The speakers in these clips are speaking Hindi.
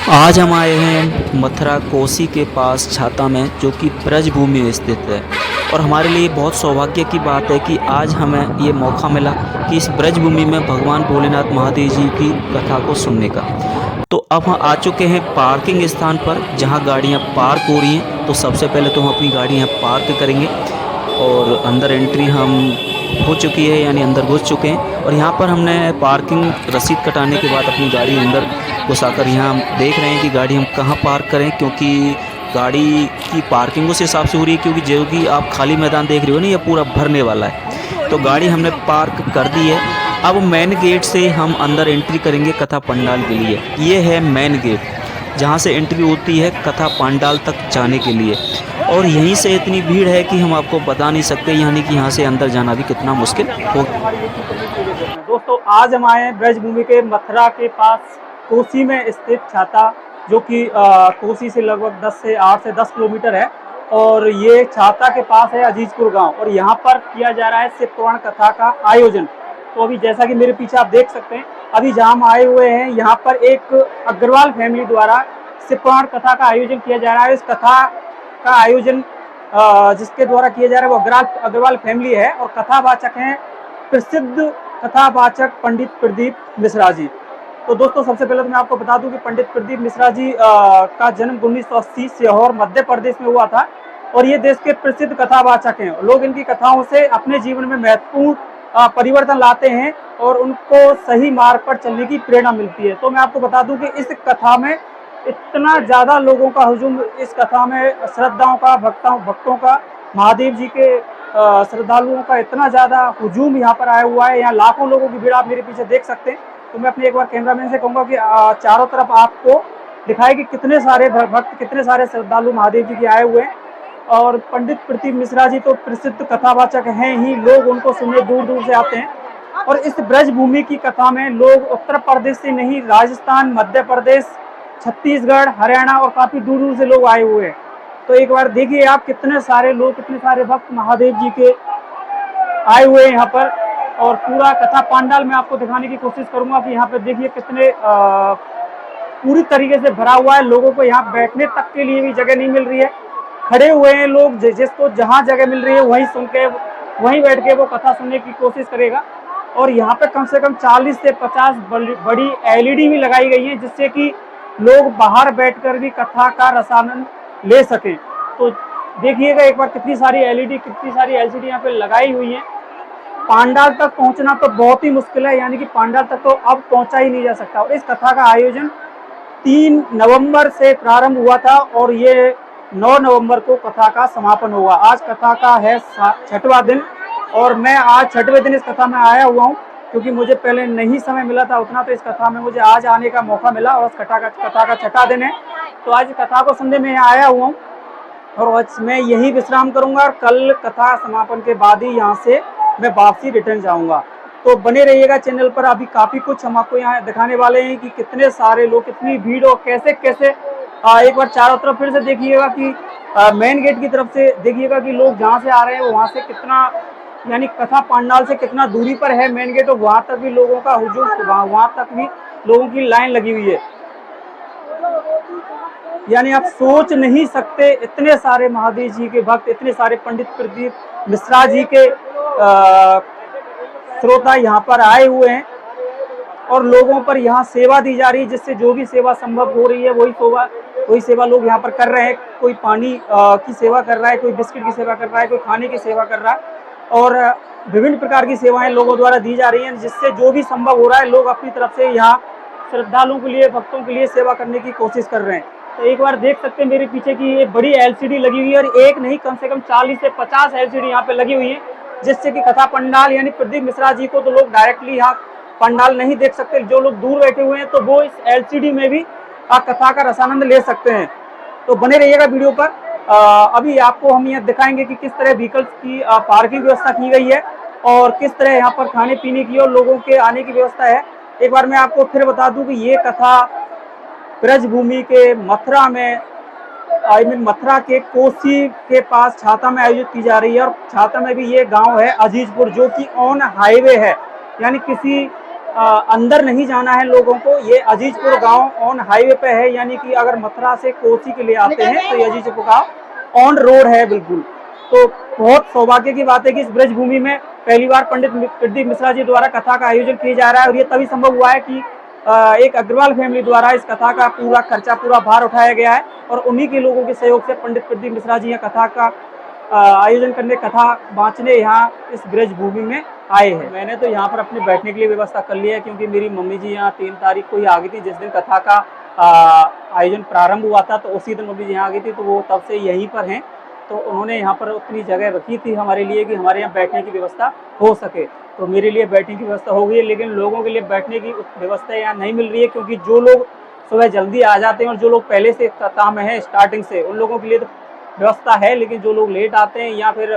आज हम आए हैं मथुरा कोसी के पास छाता में, जो कि ब्रजभूमि में स्थित है। और हमारे लिए बहुत सौभाग्य की बात है कि आज हमें ये मौका मिला कि इस ब्रजभूमि में भगवान भोलेनाथ महादेव जी की कथा को सुनने का। तो अब हम आ चुके हैं पार्किंग स्थान पर, जहां गाड़ियां पार्क हो रही हैं। तो सबसे पहले तो हम अपनी गाड़ी यहाँ पार्क करेंगे और अंदर एंट्री हम हो चुकी है, यानी अंदर घुस चुके हैं। और यहाँ पर हमने पार्किंग रसीद कटाने के बाद अपनी गाड़ी अंदर घुसाकर यहाँ हम देख रहे हैं कि गाड़ी हम कहाँ पार्क करें, क्योंकि गाड़ी की पार्किंग उस हिसाब से हो रही है, क्योंकि जो कि आप खाली मैदान देख रहे हो ना, ये पूरा भरने वाला है। तो गाड़ी हमने पार्क कर दी है। अब मेन गेट से हम अंदर एंट्री करेंगे कथा पंडाल के लिए। ये है मेन गेट, जहाँ से एंट्री होती है कथा पंडाल तक जाने के लिए। और यहीं से इतनी भीड़ है कि हम आपको बता नहीं सकते, यानी कि यहाँ से अंदर जाना भी कितना मुश्किल हो। दोस्तों, आज हम आए हैं ब्रजभूमि के मथुरा के पास कोसी में स्थित छाता, जो कि कोसी से लगभग 8 से 10 किलोमीटर है। और ये छाता के पास है अजीजपुर गांव, और यहाँ पर किया जा रहा है शिव पुराण कथा का आयोजन। तो अभी जैसा कि मेरे पीछे आप देख सकते हैं, अभी जहाँ हम आए हुए हैं, यहाँ पर एक अग्रवाल फैमिली द्वारा शिव पुराण कथा का आयोजन किया जा रहा है। इस कथा का आयोजन जिसके द्वारा किया जा रहा है वो अग्रवाल फैमिली है, और कथावाचक हैं प्रसिद्ध कथावाचक पंडित प्रदीप मिश्रा जी। तो दोस्तों, सबसे पहले तो मैं आपको बता दूं कि पंडित प्रदीप मिश्रा जी का जन्म 1980 सीहोर मध्य प्रदेश में हुआ था, और ये देश के प्रसिद्ध कथावाचक हैं। लोग इनकी कथाओं से अपने जीवन में महत्वपूर्ण परिवर्तन लाते हैं और उनको सही मार्ग पर चलने की प्रेरणा मिलती है। तो मैं आपको बता दूं कि इस कथा में इतना ज़्यादा लोगों का हुजूम, इस कथा में श्रद्धाओं का, भक्तों का, महादेव जी के श्रद्धालुओं का इतना ज़्यादा हुजूम यहाँ पर आया हुआ है। यहाँ लाखों लोगों की भीड़ आप मेरे पीछे देख सकते हैं। तो मैं अपने एक बार कैमरामैन से कहूँगा कि चारों तरफ आपको दिखाए कि कितने सारे भक्त, कितने सारे श्रद्धालु महादेव जी के आए हुए हैं। और पंडित प्रदीप मिश्रा जी तो प्रसिद्ध कथावाचक हैं ही, लोग उनको सुनने दूर दूर से आते हैं। और इस ब्रजभूमि की कथा में लोग उत्तर प्रदेश से नहीं, राजस्थान, मध्य प्रदेश, छत्तीसगढ़, हरियाणा और काफ़ी दूर दूर से लोग आए हुए हैं। तो एक बार देखिए आप, कितने सारे लोग, कितने सारे भक्त महादेव जी के आए हुए हैं यहाँ पर। और पूरा कथा पंडाल मैं आपको दिखाने की कोशिश करूंगा कि यहाँ पर देखिए कितने पूरी तरीके से भरा हुआ है। लोगों को यहाँ बैठने तक के लिए भी जगह नहीं मिल रही है, खड़े हुए हैं लोग। जिसको जहाँ जगह मिल रही है वहीं सुन के, वहीं बैठ के वो कथा सुनने की कोशिश करेगा। और यहाँ पे कम से कम 40 से 50 बड़ी LED भी लगाई गई है, जिससे कि लोग बाहर बैठकर भी कथा का रसानंद ले सकें। तो देखिएगा एक बार, कितनी सारी LED, कितनी सारी LCD यहाँ पे लगाई हुई है। पांडाल तक पहुंचना तो बहुत ही मुश्किल है, यानी कि पांडाल तक तो अब पहुंचा ही नहीं जा सकता। और इस कथा का आयोजन 3 नवंबर से प्रारंभ हुआ था, और ये 9 नवंबर को कथा का समापन होगा। आज कथा का है 6वां दिन, और मैं आज 6वें दिन इस कथा में आया हुआ हूँ, क्योंकि मुझे पहले नहीं समय मिला था उतना। तो इस कथा में मुझे आज आने का मौका मिला, और इस कथा का 6वां दिन है। तो आज कथा को सुनने में यहाँ आया हुआ हूँ, और आज मैं यही विश्राम करूँगा, और कल कथा समापन के बाद ही यहाँ से मैं वापसी रिटर्न जाऊँगा। तो बने रहिएगा चैनल पर। अभी काफ़ी कुछ हम आपको यहाँ दिखाने वाले हैं कि कितने सारे लोग, कितनी भीड़ और कैसे कैसे। एक बार चारों तरफ फिर से देखिएगा कि मेन गेट की तरफ से देखिएगा कि लोग जहाँ से आ रहे हैं वहाँ से कितना, यानी कथा पंडाल से कितना दूरी पर है मेन गेट, और वहाँ तक भी लोगों का हुजूम, वहाँ तक भी लोगों की लाइन लगी हुई है। यानी आप सोच नहीं सकते, इतने सारे महादेव जी के भक्त, इतने सारे पंडित प्रदीप मिश्रा जी के श्रोता यहाँ पर आए हुए हैं, और लोगों पर यहाँ सेवा दी जा रही है, जिससे जो भी सेवा संभव हो रही है वही सेवा लोग यहाँ पर कर रहे हैं। कोई पानी की सेवा कर रहा है, कोई बिस्किट की सेवा कर रहा है, कोई खाने की सेवा कर रहा है, और विभिन्न प्रकार की सेवाएं लोगों द्वारा दी जा रही हैं, जिससे जो भी संभव हो रहा है लोग अपनी तरफ से यहाँ श्रद्धालुओं के लिए, भक्तों के लिए सेवा करने की कोशिश कर रहे हैं। तो एक बार देख सकते हैं मेरे पीछे की ये बड़ी LCD लगी हुई है, और एक नहीं, कम से कम 40 से 50 LCD यहाँ पे लगी हुई है, जिससे कि कथा पंडाल, यानी प्रदीप मिश्रा जी को तो लोग डायरेक्टली यहाँ पंडाल नहीं देख सकते। जो लोग दूर बैठे हुए हैं तो वो इस LCD में भी कथा का रसानंद ले सकते हैं। तो बने रहिएगा वीडियो पर। अभी आपको हम यहाँ दिखाएंगे कि किस तरह व्हीकल्स की पार्किंग व्यवस्था की गई है, और किस तरह यहाँ पर खाने पीने की और लोगों के आने की व्यवस्था है। एक बार मैं आपको फिर बता दूं कि ये कथा ब्रजभूमि के मथुरा में, मथुरा के कोसी के पास छाता में आयोजित की जा रही है। और छाता में भी ये गांव है अजीजपुर, जो कि ऑन हाईवे है, यानी किसी अंदर नहीं जाना है लोगों को। ये अजीजपुर गांव ऑन हाईवे पे है, यानी कि अगर मथुरा से कोसी के लिए आते हैं तो ये अजीजपुर गांव ऑन रोड है बिल्कुल। तो बहुत सौभाग्य की बात है कि इस ब्रज भूमि में पहली बार पंडित प्रदीप मिश्रा जी द्वारा कथा का आयोजन किया जा रहा है, और ये तभी संभव हुआ है कि एक अग्रवाल फैमिली द्वारा इस कथा का पूरा खर्चा, पूरा भार उठाया गया है, और उन्हीं के लोगों के सहयोग से पंडित प्रदीप मिश्रा जी यहाँ कथा का आयोजन करने, कथा बांचने यहाँ इस ब्रज भूमि में आए हैं। मैंने तो यहाँ पर अपने बैठने के लिए व्यवस्था कर लिया है, क्योंकि मेरी मम्मी जी यहाँ 3 तारीख को ही आ गई थी, जिस दिन कथा का आयोजन प्रारंभ हुआ था, तो उसी दिन मम्मी जी यहाँ आ गई थी, तो वो तब से यहीं पर हैं। तो उन्होंने यहाँ पर उतनी जगह रखी थी हमारे लिए कि हमारे यहाँ बैठने की व्यवस्था हो सके। तो मेरे लिए बैठने की व्यवस्था हो गई है, लेकिन लोगों के लिए बैठने की व्यवस्था यहाँ नहीं मिल रही है, क्योंकि जो लोग सुबह जल्दी आ जाते हैं और जो लोग पहले से कथा में है स्टार्टिंग से, उन लोगों के लिए तो व्यवस्था है, लेकिन जो लोग लेट आते हैं या फिर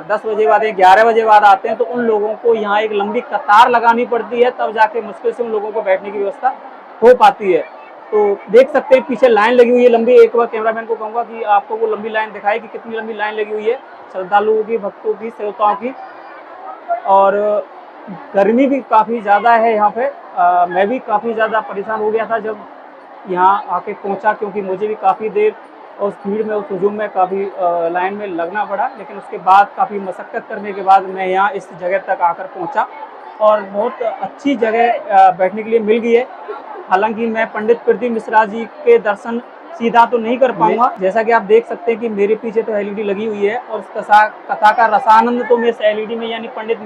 10 बजे बाद या 11 बजे बाद आते हैं, तो उन लोगों को यहाँ एक लंबी कतार लगानी पड़ती है, तब जाके मुश्किल से उन लोगों को बैठने की व्यवस्था हो पाती है। तो देख सकते हैं पीछे लाइन लगी हुई है लंबी। एक बार कैमरामैन को कहूँगा कि आपको वो लंबी लाइन दिखाए कि कितनी लंबी लाइन लगी हुई है श्रद्धालुओं की, भक्तों की, सेवकाओं की। और गर्मी भी काफ़ी ज़्यादा है यहाँ पे। मैं भी काफ़ी ज़्यादा परेशान हो गया था जब यहाँ आके पहुँचा, क्योंकि मुझे भी काफ़ी देर उस भीड़ में, उस हुजूम में काफ़ी लाइन में लगना पड़ा, लेकिन उसके बाद काफ़ी मशक्क़त करने के बाद मैं यहाँ इस जगह तक आकर पहुँचा, और बहुत अच्छी जगह बैठने के लिए मिल गई है। हालांकि मैं पंडित प्रदीप मिश्रा जी के दर्शन सीधा तो नहीं कर पाऊंगा। जैसा कि आप देख सकते हैं कि मेरे पीछे तो एलईडी लगी हुई है, और इस कथा का रसानंद तो मैं इस एलईडी में, यानी पंडित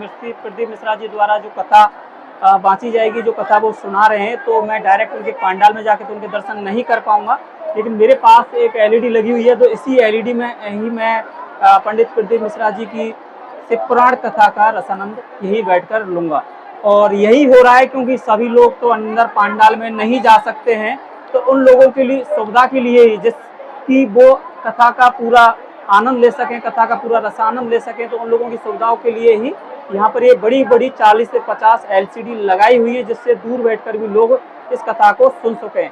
प्रदीप मिश्रा जी द्वारा जो कथा बांची जाएगी, जो कथा वो सुना रहे हैं, तो मैं डायरेक्ट उनके पंडाल में जाके तो उनके दर्शन नहीं कर पाऊंगा। लेकिन मेरे पास एक एलईडी लगी हुई है, तो इसी एलईडी में ही मैं पंडित प्रदीप मिश्रा जी की पुराण कथा का रसानंद यही बैठकर लूंगा। और यही हो रहा है क्योंकि सभी लोग तो अंदर पंडाल में नहीं जा सकते हैं, तो उन लोगों के लिए सुविधा के लिए ही, जिसकी वो कथा का पूरा आनंद ले सकें, कथा का पूरा रसानंद ले सकें, तो उन लोगों की सुविधाओं के लिए ही यहाँ पर ये बड़ी बड़ी 40 से 50 LCD लगाई हुई है, जिससे दूर बैठकर भी लोग इस कथा को सुन सकें।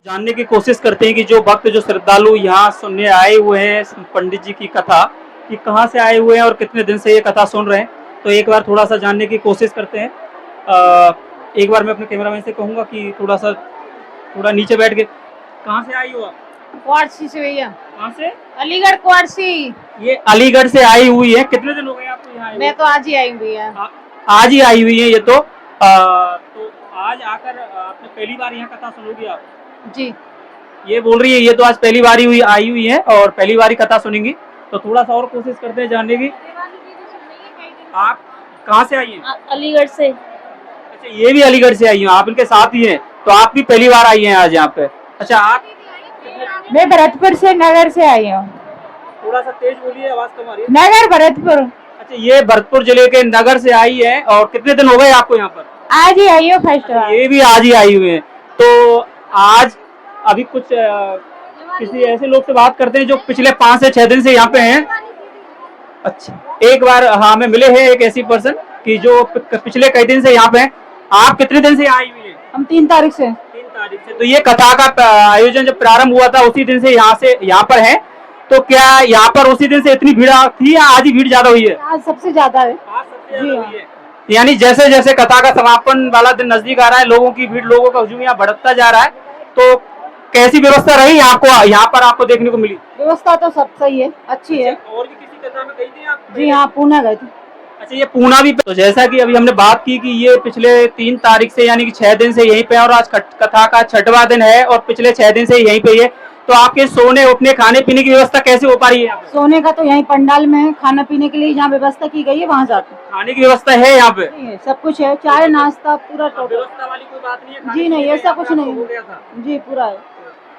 जानने की कोशिश करते हैं कि जो भक्त, जो श्रद्धालु यहाँ सुनने आए हुए हैं पंडित जी की कथा, कि कहाँ से आए हुए हैं और कितने दिन से ये कथा सुन रहे हैं। तो एक बार थोड़ा सा जानने की कोशिश करते हैं। एक बार मैं अपने कैमरामैन से कहूँगा कि थोड़ा नीचे बैठ के, कहाँ से आई हो आप? क्वार्सी से भैया। कहाँ से? अलीगढ़ क्वार्सी। ये अलीगढ़ से आई हुई है। कितने दिन हो गए आपको यहाँ? मैं तो आज ही आई हूँ भैया। आज ही आई हुई है ये तो आज आकर आपने पहली बार यहाँ कथा सुनोगी आप? जी। ये बोल रही है ये तो आज पहली बार ही आई हुई है और पहली बार ही कथा सुनेंगी। तो थोड़ा सा और कोशिश करते हैं जानने की। आप कहाँ से आई हैं? अलीगढ़ से। अच्छा, ये भी अलीगढ़ से आई हैं, आप इनके साथ ही हैं, तो आप भी पहली बार आई हैं आज यहाँ पे। अच्छा, आप? मैं भरतपुर से, नगर से आई हूँ। थोड़ा सा तेज बोलिए, आवाज कम आ रही है। नगर भरतपुर। अच्छा, ये भरतपुर जिले के नगर से आई है। और कितने दिन हो गए आपको यहाँ पर? आज ही आई हूँ फर्स्ट बार। ये भी आज ही आई हुई है। तो आज अभी कुछ किसी ऐसे लोग से बात करते हैं जो पिछले 5 से 6 दिन से यहाँ पे हैं। अच्छा, एक बार हाँ हमें मिले हैं एक ऐसी पर्सन कि जो पिछले कई दिन से यहाँ पे हैं। आप कितने दिन से यहाँ आई हुई है? हम 3 तारीख से। 3 तारीख से। तो ये कथा का आयोजन जब प्रारंभ हुआ था उसी दिन से यहाँ पर है। तो क्या यहाँ पर उसी दिन से इतनी भीड़ थी या आज ही भीड़ ज्यादा हुई है? आज सबसे ज्यादा है। आज सबसे ज्यादा हुई है। यानी जैसे जैसे कथा का समापन वाला दिन नजदीक आ रहा है, लोगों की भीड़, लोगों का हुजूम यहाँ बढ़ता जा रहा है। तो कैसी व्यवस्था रही यहाँ पर आपको देखने को मिली? व्यवस्था तो सब सही है, अच्छी है। और भी किसी कथा में गई थी आप? जी हाँ, पूना गए थे। अच्छा, ये पूना भी। तो जैसा कि अभी हमने बात की कि ये पिछले 3 तारीख से यानी कि 6 दिन से यहीं पे है और आज कथा का 6वां दिन है और पिछले 6 दिन से यहीं पे ही है। तो आपके सोने उठने खाने पीने की व्यवस्था कैसे हो पा रही है? सोने का तो यहीं पंडाल में है, खाना पीने के लिए जहाँ व्यवस्था की गई है वहाँ जाते हैं। खाने की व्यवस्था है यहाँ पे? सब कुछ है, चाय नाश्ता पूरा टोटल। व्यवस्था वाली कोई बात नहीं है? जी नहीं, ऐसा कुछ नहीं हो गया था जी, पूरा है।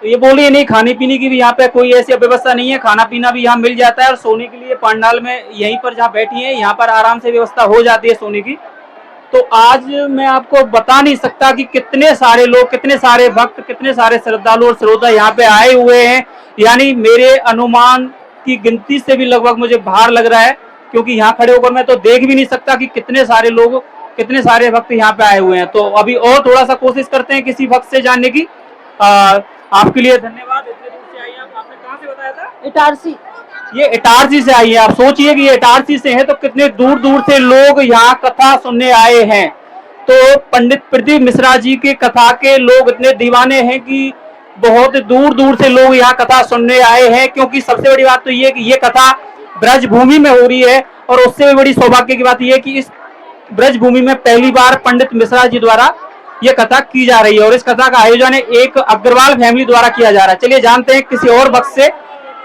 तो ये बोल रही है नहीं, खाने पीने की भी यहाँ पे कोई ऐसी व्यवस्था नहीं है, खाना पीना भी यहाँ मिल जाता है और सोने के लिए पंडाल में यहीं पर जहाँ बैठी है यहाँ पर आराम से व्यवस्था हो जाती है सोने की। तो आज मैं आपको बता नहीं सकता कि कितने सारे लोग, कितने सारे भक्त, कितने सारे श्रद्धालु और श्रोता यहाँ पे आए हुए हैं। यानी मेरे अनुमान की गिनती से भी लगभग मुझे बाहर लग रहा है, क्योंकि यहाँ खड़े होकर मैं तो देख भी नहीं सकता कि कितने सारे लोग, कितने सारे भक्त यहाँ पे आए हुए हैं। तो अभी और थोड़ा सा कोशिश करते हैं किसी भक्त से जानने की। आपके लिए धन्यवाद, इतने दूर से आई हैं। आपने कहाँ से बताया था? इटारसी। ये इटारसी से आई है। आप सोचिए कि ये इटारसी से है तो कितने दूर दूर से लोग यहाँ कथा सुनने आए हैं। तो पंडित प्रदीप मिश्रा जी के कथा के लोग इतने दीवाने हैं कि बहुत दूर दूर से लोग यहाँ कथा सुनने आए हैं, क्योंकि सबसे बड़ी बात तो ये कि ये कथा ब्रज भूमि में हो रही है और उससे भी बड़ी सौभाग्य की बात यह है कि इस ब्रज भूमि में पहली बार पंडित मिश्रा जी द्वारा ये कथा की जा रही है और इस कथा का आयोजन एक अग्रवाल फैमिली द्वारा किया जा रहा है। चलिए जानते हैं किसी और भक्त से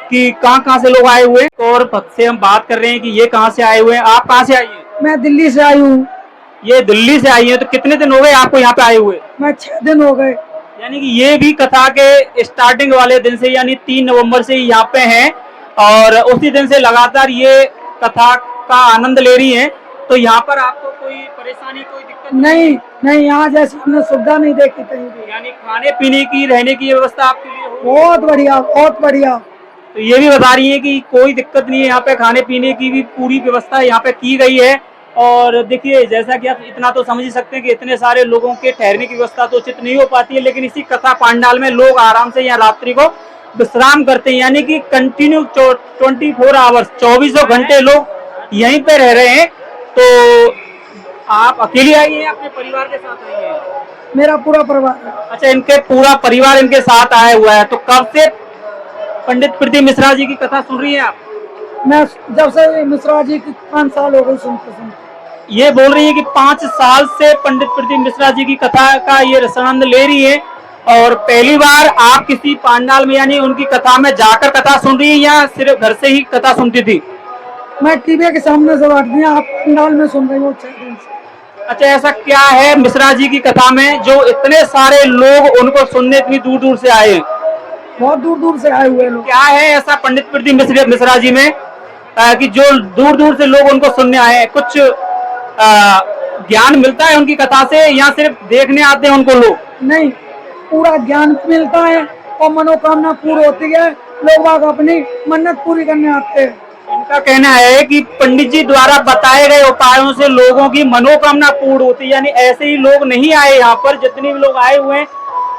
कि कहाँ से लोग आए हुए हैं। और भक्त से हम बात कर रहे हैं कि ये कहाँ से आए हुए हैं। आप कहाँ से आई हैं? मैं दिल्ली से आई हूँ। ये दिल्ली से आई है। तो कितने दिन हो गए आपको यहाँ पे आए हुए? मैं 6 दिन हो गए। यानी कि ये भी कथा के स्टार्टिंग वाले दिन से यानी 3 नवंबर से यहाँ पे हैं और उसी दिन से लगातार ये कथा का आनंद ले रही हैं। तो यहाँ पर आपको कोई परेशानी, कोई दिक्कत नहीं, यहाँ जैसी हमने सुविधा नहीं देखी कहीं भी। यानी खाने पीने की, रहने की व्यवस्था आपके लिए हो? बहुत बढ़िया, बहुत बढ़िया। तो ये भी बता रही है कि कोई दिक्कत नहीं है, यहाँ पे खाने पीने की भी पूरी व्यवस्था यहाँ पे की गई है। और देखिए, जैसा कि आप इतना तो समझ ही सकते हैं कि इतने सारे लोगों के ठहरने की व्यवस्था तो उचित नहीं हो पाती है, लेकिन इसी कथा पंडाल में लोग आराम से यहाँ रात्रि को विश्राम करते हैं। यानी कि कंटिन्यू 24 आवर्स, 24 घंटे लोग यहीं पे रह रहे हैं। तो आप अकेली आई हैं, अपने परिवार के साथ आई हैं? मेरा पूरा परिवार है। अच्छा, इनके पूरा परिवार इनके साथ आया हुआ है। तो कब से पंडित प्रदीप मिश्रा जी की कथा सुन रही हैं आप? मैं जब से मिश्रा जी की 5 साल हो गए सुनते सुनते। ये बोल रही है कि 5 साल से पंडित प्रदीप मिश्रा जी की कथा का ये रसानंद ले रही है। और पहली बार आप किसी पंडाल में यानी उनकी कथा में जाकर कथा सुन रही है या सिर्फ घर से ही कथा सुनती थी? मैं टीवी के सामने से बैठ गया, आप पंडाल में सुन रही हूँ 6 दिन से। अच्छा, ऐसा क्या है मिश्रा जी की कथा में जो इतने सारे लोग उनको सुनने इतनी दूर दूर से आए? बहुत दूर दूर से आए हुए लोग। क्या है ऐसा पंडित प्रदीप मिश्रा जी में कि जो दूर दूर से लोग उनको सुनने आए हैं? कुछ ज्ञान मिलता है उनकी कथा से या सिर्फ देखने आते हैं उनको लोग? नहीं, पूरा ज्ञान मिलता है और मनोकामना पूरी होती है। लोग बाग अपनी मन्नत पूरी करने आते हैं। इनका कहना है कि पंडित जी द्वारा बताए गए उपायों से लोगों की मनोकामना पूर्ण होती है। यानी ऐसे ही लोग नहीं आए यहाँ पर, जितने भी लोग आए हुए हैं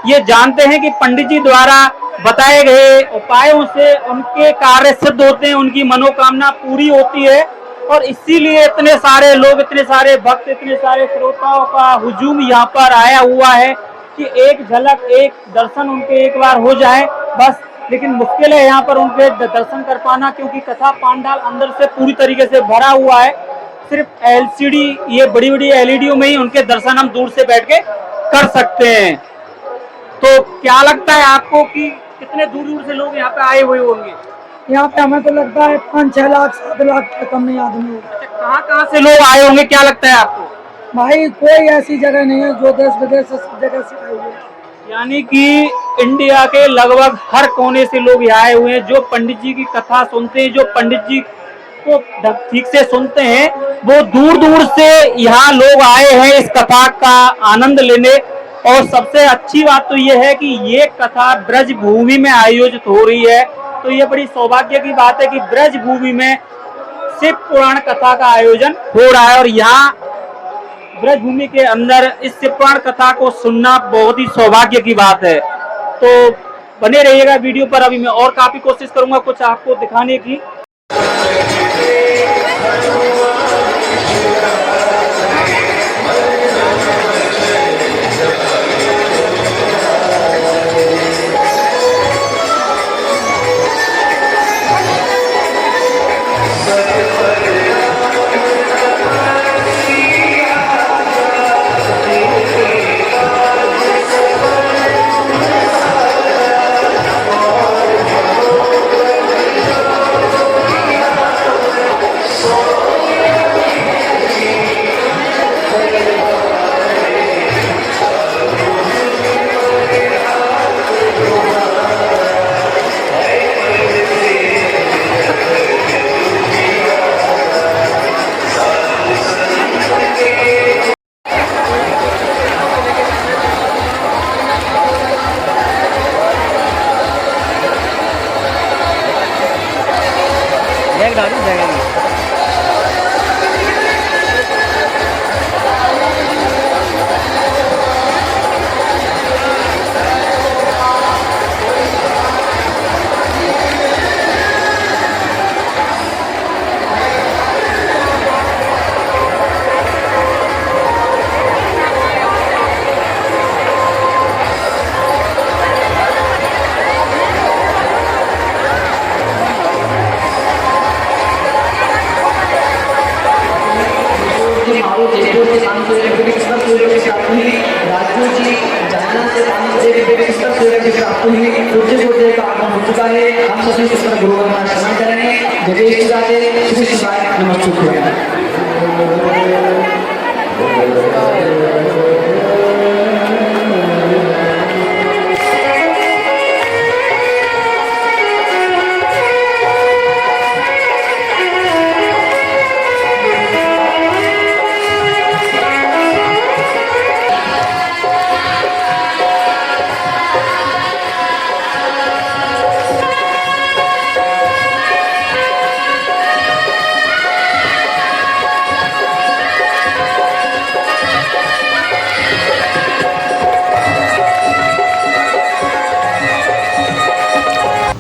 ये जानते हैं कि पंडित जी द्वारा बताए गए उपायों से उनके कार्य सिद्ध होते हैं, उनकी मनोकामना पूरी होती है। और इसीलिए इतने सारे लोग, इतने सारे भक्त, इतने सारे श्रोताओं का हुजूम यहाँ पर आया हुआ है कि एक झलक, एक दर्शन उनके एक बार हो जाए बस। लेकिन मुश्किल है यहाँ पर उनके दर्शन कर पाना, क्योंकि कथा पंडाल अंदर से पूरी तरीके से भरा हुआ है। सिर्फ LCD, ये बड़ी बड़ी LED में ही उनके दर्शन हम दूर से बैठ के कर सकते हैं। तो क्या लगता है आपको कि कितने दूर दूर से लोग यहाँ पे आए हुए होंगे? यहाँ पे हमें तो लगता है 5-6 लाख 7 लाख से कम नहीं आदमी होगा। अच्छा, कहाँ से लोग आए होंगे, क्या लगता है आपको? भाई कोई ऐसी जगह नहीं है, जो देश विदेश से सब जगह से आए हुए हैं। यानी कि इंडिया के लगभग हर कोने से लोग यहाँ आए हुए हैं जो पंडित जी की कथा सुनते हैं, जो पंडित जी को ठीक से सुनते हैं। वो दूर दूर से यहाँ लोग आए हैं इस कथा का आनंद लेने। और सबसे अच्छी बात तो ये है कि ये कथा ब्रज भूमि में आयोजित हो रही है। तो ये बड़ी सौभाग्य की बात है कि ब्रज भूमि में शिव पुराण कथा का आयोजन हो रहा है और यहाँ ब्रज भूमि के अंदर इस शिव पुराण कथा को सुनना बहुत ही सौभाग्य की बात है। तो बने रहिएगा वीडियो पर। अभी मैं और काफी कोशिश करूंगा कुछ आपको दिखाने की।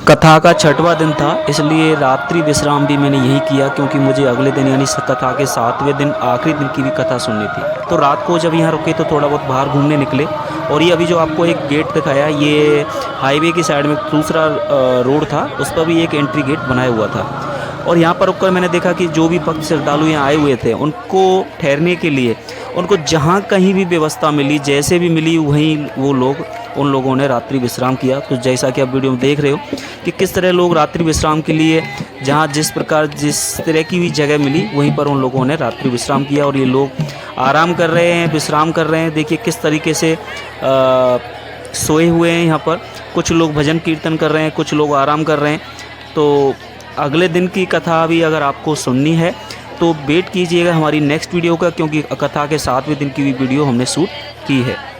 कथा का छठवां दिन था, इसलिए रात्रि विश्राम भी मैंने यही किया क्योंकि मुझे अगले दिन यानी कथा के 7वें दिन आखिरी दिन की भी कथा सुननी थी। तो रात को जब यहाँ रुके तो थोड़ा बहुत बाहर घूमने निकले और ये अभी जो आपको एक गेट दिखाया, ये हाईवे की साइड में दूसरा रोड था, उस पर भी एक एंट्री गेट बनाया हुआ था। और यहाँ पर रुककर मैंने देखा कि जो भी भक्त श्रद्धालु यहाँ आए हुए थे उनको ठहरने के लिए उनको जहाँ कहीं भी व्यवस्था मिली, जैसे भी मिली, वहीं वो लोग उन लोगों ने रात्रि विश्राम किया। तो जैसा कि आप वीडियो में देख रहे हो कि किस तरह लोग रात्रि विश्राम के लिए जहाँ जिस तरह की भी जगह मिली वहीं पर उन लोगों ने रात्रि विश्राम किया। और ये लोग आराम कर रहे हैं, विश्राम कर रहे हैं। देखिए किस तरीके से सोए हुए हैं यहाँ पर। कुछ लोग भजन कीर्तन कर रहे हैं, कुछ लोग आराम कर रहे हैं। तो अगले दिन की कथा भी अगर आपको सुननी है तो वेट कीजिएगा हमारी नेक्स्ट वीडियो का, क्योंकि कथा के 7वें दिन की भी वीडियो हमने शूट की है।